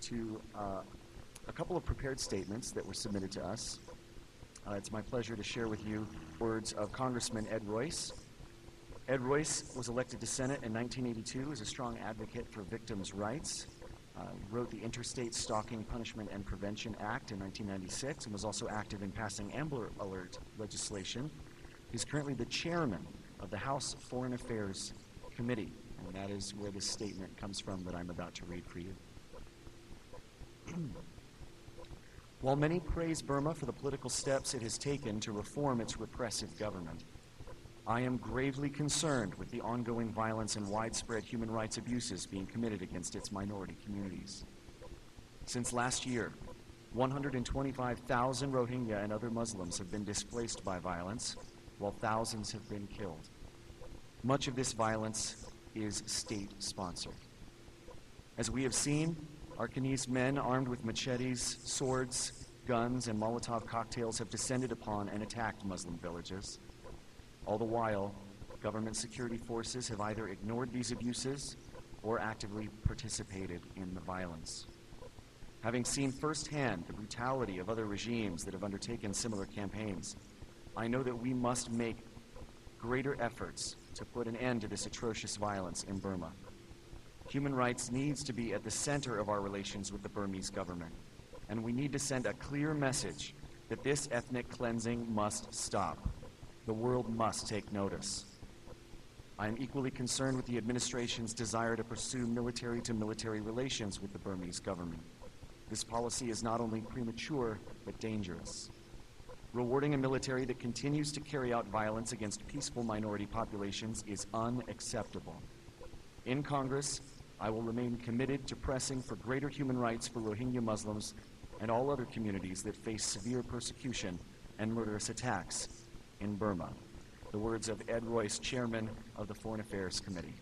to a couple of prepared statements that were submitted to us. It's my pleasure to share with you words of Congressman Ed Royce. Ed Royce was elected to Senate in 1982 as a strong advocate for victims' rights. He wrote the Interstate Stalking Punishment and Prevention Act in 1996 and was also active in passing Amber Alert legislation. He's currently the chairman of the House Foreign Affairs Committee, and that is where this statement comes from that I'm about to read for you. While many praise Burma for the political steps it has taken to reform its repressive government, I am gravely concerned with the ongoing violence and widespread human rights abuses being committed against its minority communities. Since last year, 125,000 Rohingya and other Muslims have been displaced by violence, while thousands have been killed. Much of this violence is state-sponsored. As we have seen, Arakanese men armed with machetes, swords, guns, and Molotov cocktails have descended upon and attacked Muslim villages. All the while, government security forces have either ignored these abuses or actively participated in the violence. Having seen firsthand the brutality of other regimes that have undertaken similar campaigns, I know that we must make greater efforts to put an end to this atrocious violence in Burma. Human rights needs to be at the center of our relations with the Burmese government, and we need to send a clear message that this ethnic cleansing must stop. The world must take notice. I am equally concerned with the administration's desire to pursue military-to-military relations with the Burmese government. This policy is not only premature, but dangerous. Rewarding a military that continues to carry out violence against peaceful minority populations is unacceptable. In Congress, I will remain committed to pressing for greater human rights for Rohingya Muslims and all other communities that face severe persecution and murderous attacks in Burma. The words of Ed Royce, Chairman of the Foreign Affairs Committee.